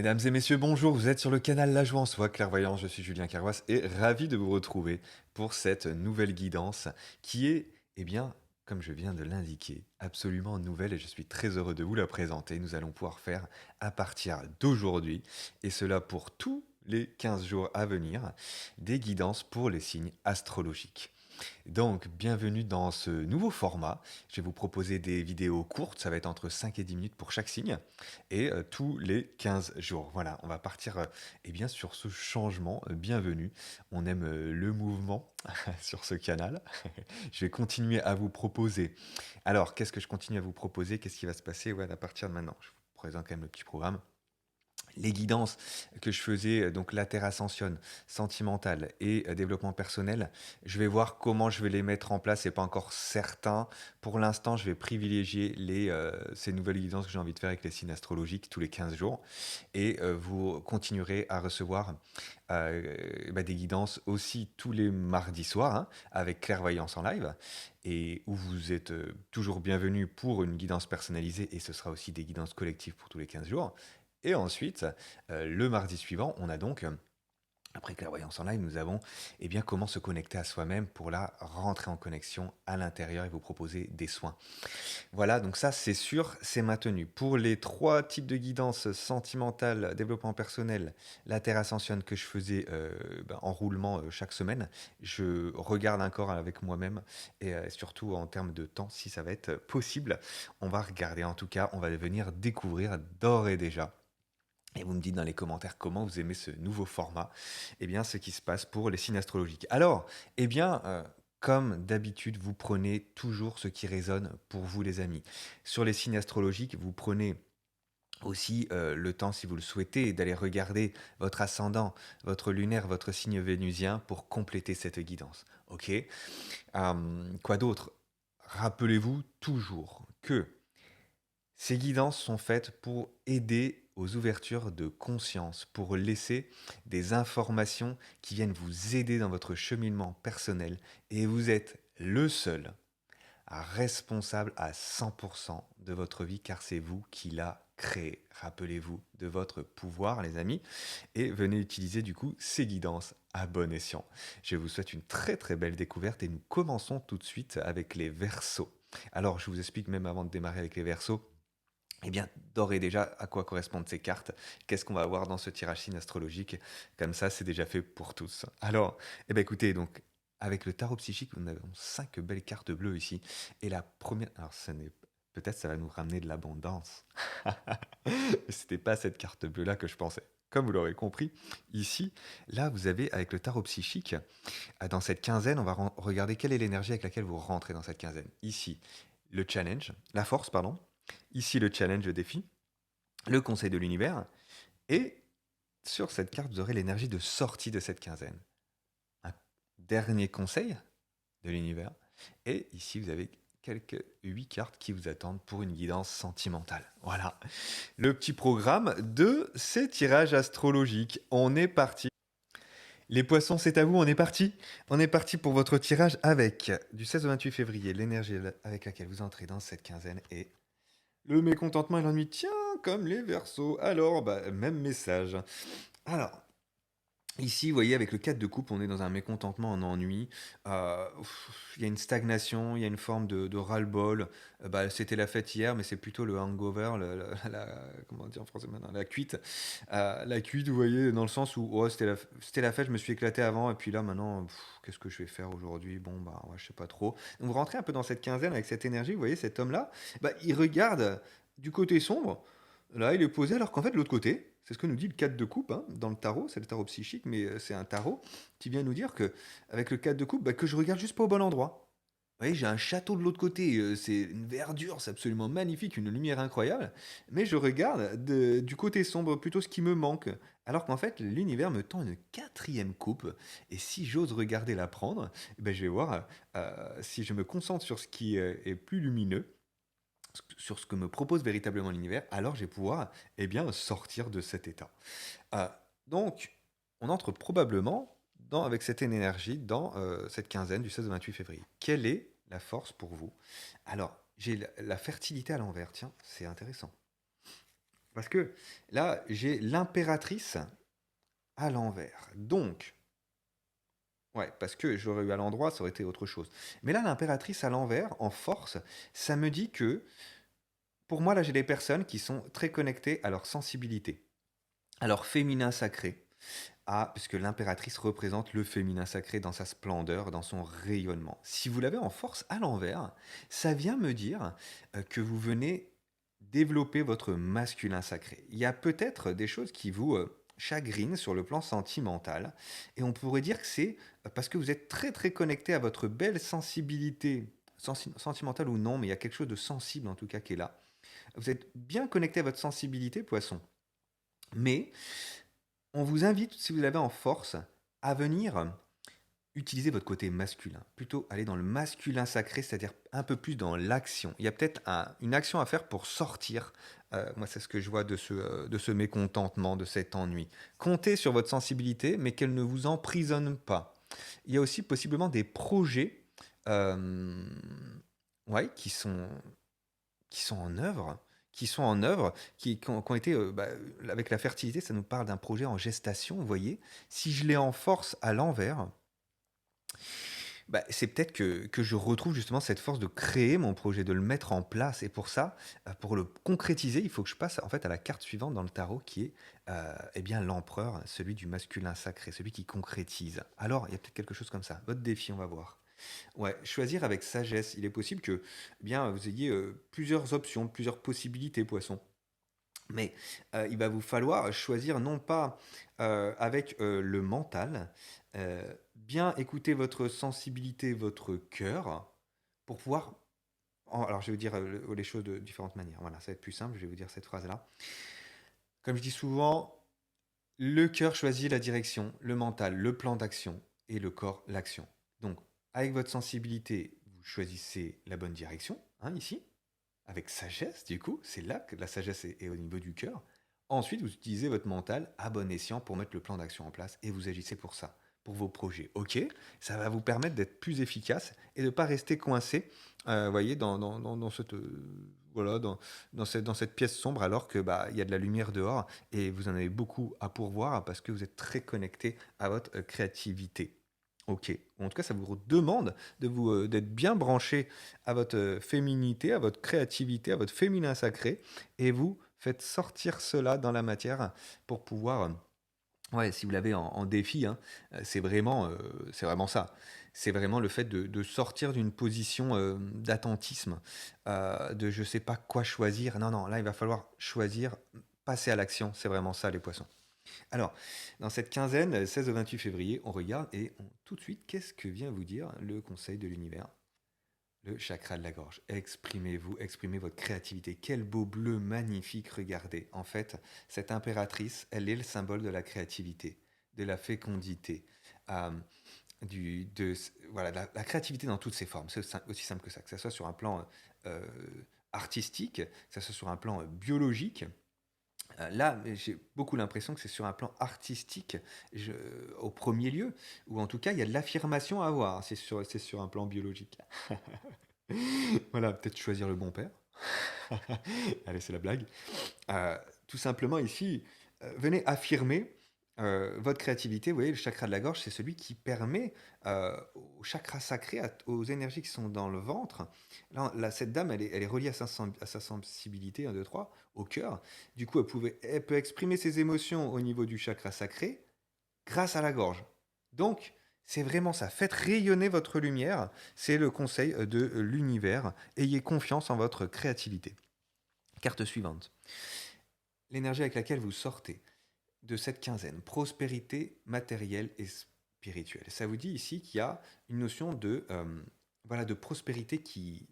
Mesdames et messieurs, bonjour, vous êtes sur le canal La Joie en Soi, Clairvoyance, je suis Julien Carroisse et ravi de vous retrouver pour cette nouvelle guidance qui est, eh bien, comme je viens de l'indiquer, absolument nouvelle et je suis très heureux de vous la présenter. Nous allons pouvoir faire à partir d'aujourd'hui, et cela pour tous les 15 jours à venir, des guidances pour les signes astrologiques. Donc, bienvenue dans ce nouveau format. Je vais vous proposer des vidéos courtes, ça va être entre 5 et 10 minutes pour chaque signe, et tous les 15 jours. Voilà, on va partir eh bien, sur ce changement. Bienvenue. On aime le mouvement sur ce canal. Je vais continuer à vous proposer. Alors, qu'est-ce que je continue à vous proposer? Qu'est-ce qui va se passer à partir de maintenant? Je vous présente quand même le petit programme. Les guidances que je faisais, donc la Terre Ascensionne, sentimentale et développement personnel, je vais voir comment je vais les mettre en place. C'est pas encore certain. Pour l'instant, je vais privilégier ces nouvelles guidances que j'ai envie de faire avec les signes astrologiques tous les 15 jours. Et vous continuerez à recevoir des guidances aussi tous les mardis soirs, hein, avec Clairvoyance en live. Et où vous êtes toujours bienvenus pour une guidance personnalisée. Et ce sera aussi des guidances collectives pour tous les 15 jours. Et ensuite, le mardi suivant, on a donc, après Clairvoyance en live, nous avons comment se connecter à soi-même pour la rentrer en connexion à l'intérieur et vous proposer des soins. Voilà, donc ça c'est sûr, c'est maintenu. Pour les trois types de guidance sentimentale, développement personnel, la Terre Ascensionne que je faisais en roulement chaque semaine, je regarde encore avec moi-même et surtout en termes de temps, si ça va être possible. On va regarder, en tout cas, on va venir découvrir d'ores et déjà. Et vous me dites dans les commentaires comment vous aimez ce nouveau format, ce qui se passe pour les signes astrologiques. Alors, comme d'habitude, vous prenez toujours ce qui résonne pour vous, les amis. Sur les signes astrologiques, vous prenez aussi le temps, si vous le souhaitez, d'aller regarder votre ascendant, votre lunaire, votre signe vénusien pour compléter cette guidance. Ok. Quoi d'autre? Rappelez-vous toujours que ces guidances sont faites pour aider aux ouvertures de conscience, pour laisser des informations qui viennent vous aider dans votre cheminement personnel. Et vous êtes le seul responsable à 100% de votre vie, car c'est vous qui l'a créé. Rappelez-vous de votre pouvoir, les amis, et venez utiliser du coup ces guidances à bon escient. Je vous souhaite une très très belle découverte et nous commençons tout de suite avec les Verseaux. Alors, je vous explique même avant de démarrer avec les Verseaux, d'ores et déjà, à quoi correspondent ces cartes? Qu'est-ce qu'on va avoir dans ce tirage signe astrologique? Comme ça, c'est déjà fait pour tous. Alors, écoutez, donc, avec le tarot psychique, nous avons 5 belles cartes bleues ici. Et la première, alors, peut-être ça va nous ramener de l'abondance. C'était pas cette carte bleue-là que je pensais. Comme vous l'aurez compris, ici, là, vous avez, avec le tarot psychique, dans cette quinzaine, on va regarder quelle est l'énergie avec laquelle vous rentrez dans cette quinzaine. Ici, le challenge, la force, pardon. Ici, le challenge, le défi, le conseil de l'univers. Et sur cette carte, vous aurez l'énergie de sortie de cette quinzaine. Un dernier conseil de l'univers. Et ici, vous avez quelques 8 cartes qui vous attendent pour une guidance sentimentale. Voilà, le petit programme de ces tirages astrologiques. On est parti. Les poissons, c'est à vous, on est parti. On est parti pour votre tirage avec, du 16 au 28 février, l'énergie avec laquelle vous entrez dans cette quinzaine est le mécontentement et l'ennui. Tiens, comme les Verseaux. Alors, même message. Alors, ici, vous voyez, avec le 4 de coupe, on est dans un mécontentement, un ennui. Il y a une stagnation, il y a une forme de ras-le-bol. C'était la fête hier, mais c'est plutôt le hangover, comment dire en français maintenant, la cuite. La cuite, vous voyez, dans le sens où c'était la fête, je me suis éclaté avant, et puis là, maintenant, qu'est-ce que je vais faire aujourd'hui? Bon, ouais, je sais pas trop. Donc, vous rentrez un peu dans cette quinzaine avec cette énergie, vous voyez, cet homme-là, il regarde du côté sombre. Là, il est posé, alors qu'en fait, de l'autre côté, c'est ce que nous dit le 4 de coupe, hein, dans le tarot, c'est le tarot psychique, mais c'est un tarot qui vient nous dire que, avec le 4 de coupe, que je regarde juste pas au bon endroit. Vous voyez, j'ai un château de l'autre côté, c'est une verdure, c'est absolument magnifique, une lumière incroyable, mais je regarde du côté sombre plutôt ce qui me manque. Alors qu'en fait, l'univers me tend une quatrième coupe, et si j'ose regarder la prendre, je vais voir si je me concentre sur ce qui est plus lumineux, sur ce que me propose véritablement l'univers, alors je vais pouvoir sortir de cet état. Euh, donc, on entre probablement avec cette énergie dans cette quinzaine du 16 au 28 février. Quelle est la force pour vous? Alors, j'ai la fertilité à l'envers, tiens, c'est intéressant. Parce que là, j'ai l'impératrice à l'envers. Donc, ouais, parce que j'aurais eu à l'endroit, ça aurait été autre chose. Mais là, l'impératrice à l'envers, en force, ça me dit que, pour moi, là, j'ai des personnes qui sont très connectées à leur sensibilité, à leur féminin sacré. Ah, puisque l'impératrice représente le féminin sacré dans sa splendeur, dans son rayonnement. Si vous l'avez en force à l'envers, ça vient me dire que vous venez développer votre masculin sacré. Il y a peut-être des choses qui vous chagrinent sur le plan sentimental, et on pourrait dire que c'est parce que vous êtes très très connecté à votre belle sensibilité, sentimentale ou non, mais il y a quelque chose de sensible en tout cas qui est là. Vous êtes bien connecté à votre sensibilité, poisson. Mais on vous invite, si vous l'avez en force, à venir utiliser votre côté masculin. Plutôt aller dans le masculin sacré, c'est-à-dire un peu plus dans l'action. Il y a peut-être une action à faire pour sortir. Moi, c'est ce que je vois de ce mécontentement, de cet ennui. Comptez sur votre sensibilité, mais qu'elle ne vous emprisonne pas. Il y a aussi possiblement des projets euh, ouais, qui sont en œuvre, qui ont été, avec la fertilité, ça nous parle d'un projet en gestation, vous voyez. Si je l'ai en force à l'envers, c'est peut-être que je retrouve justement cette force de créer mon projet, de le mettre en place. Et pour ça, pour le concrétiser, il faut que je passe en fait à la carte suivante dans le tarot qui est eh bien l'empereur, celui du masculin sacré, celui qui concrétise. Alors, il y a peut-être quelque chose comme ça. Votre défi, on va voir. Ouais, choisir avec sagesse. Il est possible que eh bien, vous ayez plusieurs options, plusieurs possibilités, poisson. Mais il va vous falloir choisir non pas avec le mental, bien écouter votre sensibilité, votre cœur, pour pouvoir... Alors je vais vous dire les choses de différentes manières. Voilà, ça va être plus simple, je vais vous dire cette phrase-là. Comme je dis souvent, le cœur choisit la direction, le mental, le plan d'action, et le corps, l'action. Donc, avec votre sensibilité, vous choisissez la bonne direction, hein, ici, avec sagesse, du coup, c'est là que la sagesse est au niveau du cœur. Ensuite, vous utilisez votre mental à bon escient pour mettre le plan d'action en place et vous agissez pour ça, pour vos projets. Ok, ça va vous permettre d'être plus efficace et de ne pas rester coincé, voyez, dans cette, voilà, dans cette pièce sombre alors que il y a de la lumière dehors et vous en avez beaucoup à pourvoir parce que vous êtes très connecté à votre créativité. Ok. En tout cas, ça vous demande d'être bien branché à votre féminité, à votre créativité, à votre féminin sacré, et vous faites sortir cela dans la matière pour pouvoir, ouais, si vous l'avez en défi, hein, c'est vraiment ça. C'est vraiment le fait de sortir d'une position d'attentisme, de je sais pas quoi choisir. Non, non, là, il va falloir choisir, passer à l'action. C'est vraiment ça, les poissons. Alors, dans cette quinzaine, 16 au 28 février, on regarde tout de suite, qu'est-ce que vient vous dire le Conseil de l'univers? Le chakra de la gorge. Exprimez-vous, exprimez votre créativité. Quel beau bleu magnifique, regardez. En fait, cette impératrice, elle est le symbole de la créativité, de la fécondité, euh, voilà, la créativité dans toutes ses formes. C'est aussi simple que ce soit sur un plan euh, artistique, que ce soit sur un plan biologique. Là, j'ai beaucoup l'impression que c'est sur un plan artistique, je- au premier lieu, ou en tout cas, il y a de l'affirmation à avoir, c'est sur un plan biologique. Voilà, peut-être choisir le bon père. Allez, c'est la blague. Euh, Tout simplement ici, venez affirmer votre créativité. Vous voyez, le chakra de la gorge, c'est celui qui permet au chakra sacré, aux énergies qui sont dans le ventre. Là, cette dame, elle est reliée à sa sensibilité, 1, 2, 3, au cœur. Du coup, elle peut exprimer ses émotions au niveau du chakra sacré grâce à la gorge. Donc, c'est vraiment ça. Faites rayonner votre lumière. C'est le conseil de l'univers. Ayez confiance en votre créativité. Carte suivante. L'énergie avec laquelle vous sortez de cette quinzaine, prospérité matérielle et spirituelle. Ça vous dit ici qu'il y a une notion voilà, de prospérité qui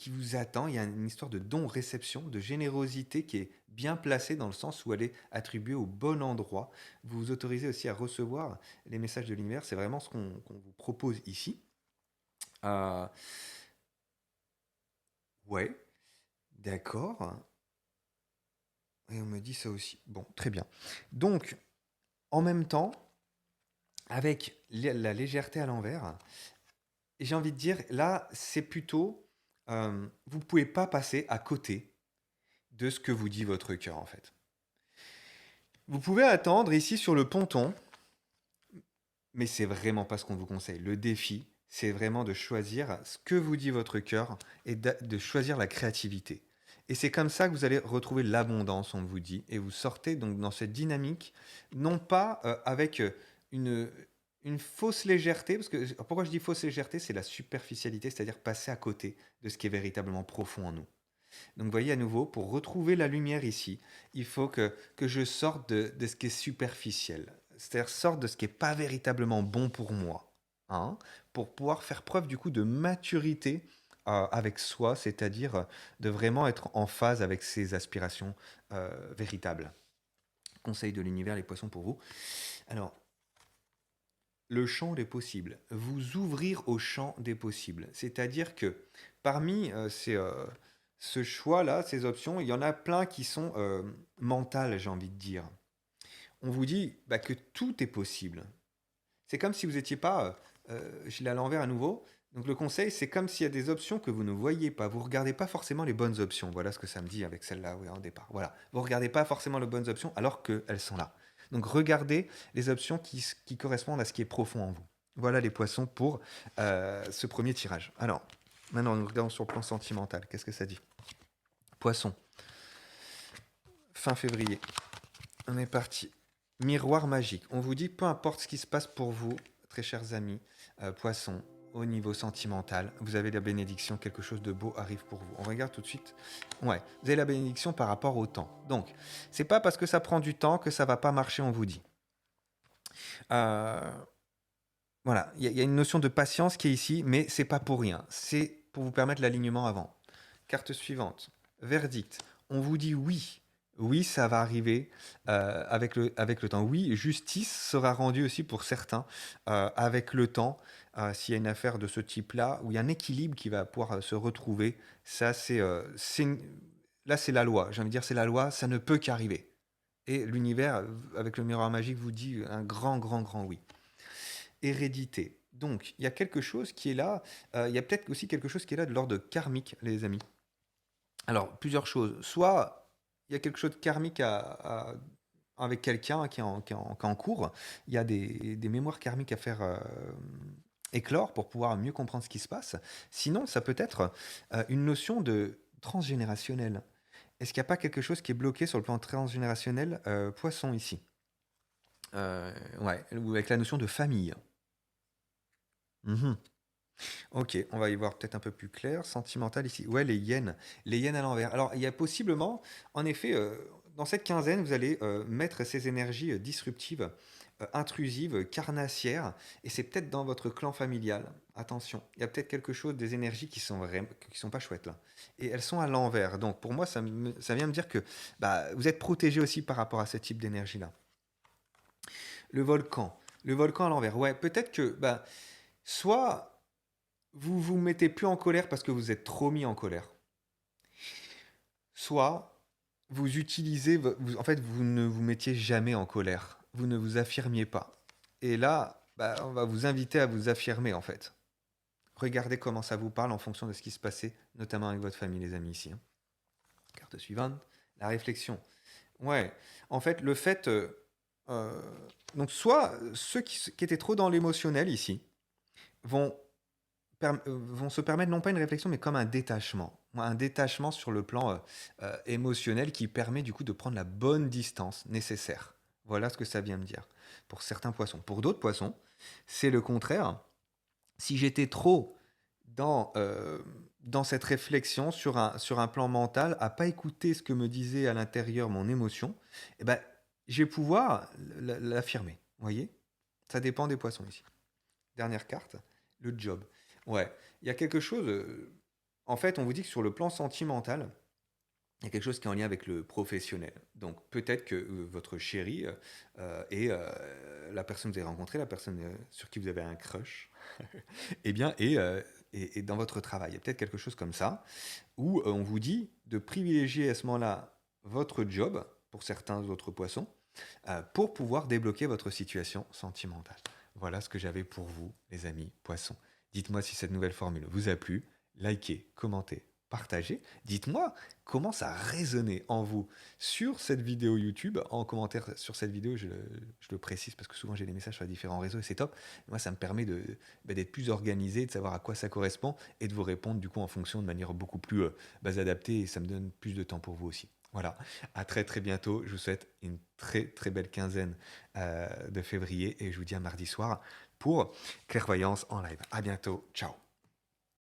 vous attend. Il y a une histoire de don-réception, de générosité qui est bien placée dans le sens où elle est attribuée au bon endroit. Vous vous autorisez aussi à recevoir les messages de l'univers. C'est vraiment ce qu'on vous propose ici. Euh, ouais, d'accord. Et on me dit ça aussi. Bon, très bien. Donc, en même temps, avec la légèreté à l'envers, j'ai envie de dire, là, c'est plutôt, vous ne pouvez pas passer à côté de ce que vous dit votre cœur, en fait. Vous pouvez attendre ici sur le ponton, mais c'est vraiment pas ce qu'on vous conseille. Le défi, c'est vraiment de choisir ce que vous dit votre cœur et de choisir la créativité. Et c'est comme ça que vous allez retrouver l'abondance, on vous dit, et vous sortez donc dans cette dynamique, non pas avec une, une fausse légèreté, parce que pourquoi je dis fausse légèreté, c'est la superficialité, c'est-à-dire passer à côté de ce qui est véritablement profond en nous. Donc, vous voyez, à nouveau, pour retrouver la lumière ici, il faut que je sorte de ce qui est superficiel. C'est-à-dire sorte de ce qui n'est pas véritablement bon pour moi. Hein, pour pouvoir faire preuve du coup de maturité avec soi, c'est-à-dire de vraiment être en phase avec ses aspirations véritables. Conseil de l'univers, les poissons pour vous. Alors, le champ des possibles. Vous ouvrir au champ des possibles. C'est-à-dire que parmi ce choix-là, ces options, il y en a plein qui sont mentales, j'ai envie de dire. On vous dit bah, que tout est possible. C'est comme si vous n'étiez pas, je l'ai à l'envers à nouveau. Donc le conseil, c'est comme s'il y a des options que vous ne voyez pas. Vous ne regardez pas forcément les bonnes options. Voilà ce que ça me dit avec celle-là, oui, en départ. Voilà. Vous ne regardez pas forcément les bonnes options alors qu'elles sont là. Donc regardez les options qui correspondent à ce qui est profond en vous. Voilà les poissons pour ce premier tirage. Alors, maintenant, nous regardons sur le plan sentimental. Qu'est-ce que ça dit? Poisson. Fin février. On est parti. Miroir magique. On vous dit, peu importe ce qui se passe pour vous, très chers amis, poissons, au niveau sentimental, vous avez la bénédiction, quelque chose de beau arrive pour vous. On regarde tout de suite. Ouais, vous avez la bénédiction par rapport au temps. Donc, c'est pas parce que ça prend du temps que ça va pas marcher, on vous dit. Euh, voilà, il y a une notion de patience qui est ici, mais c'est pas pour rien. C'est pour vous permettre l'alignement avant. Carte suivante. Verdict. On vous dit oui. Oui, ça va arriver avec le temps. Oui, justice sera rendue aussi pour certains avec le temps. S'il y a une affaire de ce type-là, où il y a un équilibre qui va pouvoir se retrouver, ça là c'est la loi. J'ai envie de dire c'est la loi, ça ne peut qu'arriver. Et l'univers, avec le miroir magique, vous dit un grand, grand, grand oui. Hérédité. Donc, il y a quelque chose qui est là. Il y a peut-être aussi quelque chose qui est là de l'ordre karmique, les amis. Alors, plusieurs choses. Soit il y a quelque chose de karmique avec quelqu'un qui est en cours. Il y a des mémoires karmiques à faire éclore pour pouvoir mieux comprendre ce qui se passe. Sinon, ça peut être une notion de transgénérationnel. Est-ce qu'il n'y a pas quelque chose qui est bloqué sur le plan transgénérationnel poisson ici? Ouais, ou avec la notion de famille. Mhm. Ok, on va y voir peut-être un peu plus clair. Sentimental ici. Ouais, les yens. Les yens à l'envers. Alors, il y a possiblement, en effet, dans cette quinzaine, vous allez mettre ces énergies disruptives, intrusives, carnassières, et c'est peut-être dans votre clan familial. Attention, il y a peut-être quelque chose, des énergies qui sont pas chouettes là. Et elles sont à l'envers. Donc, pour moi, ça vient me dire que bah, vous êtes protégé aussi par rapport à ce type d'énergie-là. Le volcan. Le volcan à l'envers. Ouais, peut-être que, bah, soit vous vous mettez plus en colère parce que vous êtes trop mis en colère. Soit vous utilisez, en fait, vous ne vous mettiez jamais en colère. Vous ne vous affirmiez pas. Et là, bah, on va vous inviter à vous affirmer, en fait. Regardez comment ça vous parle en fonction de ce qui se passait, notamment avec votre famille, les amis, ici. Hein. Carte suivante, la réflexion. Ouais, en fait, le fait... euh, donc, soit ceux qui étaient trop dans l'émotionnel ici vont vont se permettre non pas une réflexion, mais comme un détachement. Un détachement sur le plan émotionnel qui permet du coup de prendre la bonne distance nécessaire. Voilà ce que ça vient me dire pour certains poissons. Pour d'autres poissons, c'est le contraire. Si j'étais trop dans cette réflexion sur un plan mental, à pas écouter ce que me disait à l'intérieur mon émotion, eh ben, je vais pouvoir l'affirmer. Vous voyez? Ça dépend des poissons ici. Dernière carte, le job. Ouais, il y a quelque chose. En fait, on vous dit que sur le plan sentimental, il y a quelque chose qui est en lien avec le professionnel. Donc peut-être que votre chérie est la personne que vous avez rencontrée, la personne sur qui vous avez un crush, eh bien, est dans votre travail. Il y a peut-être quelque chose comme ça, où on vous dit de privilégier à ce moment-là votre job, pour certains autres poissons, pour pouvoir débloquer votre situation sentimentale. Voilà ce que j'avais pour vous, les amis poissons. Dites-moi si cette nouvelle formule vous a plu. Likez, commentez, partager. Dites-moi comment ça a résonné en vous sur cette vidéo YouTube. En commentaire sur cette vidéo, je le précise parce que souvent j'ai des messages sur les différents réseaux et c'est top. Moi, ça me permet d'être plus organisé, de savoir à quoi ça correspond et de vous répondre du coup en fonction de manière beaucoup plus adaptée et ça me donne plus de temps pour vous aussi. Voilà, à très très bientôt. Je vous souhaite une très très belle quinzaine de février et je vous dis à mardi soir pour Clairvoyance en live. À bientôt, ciao.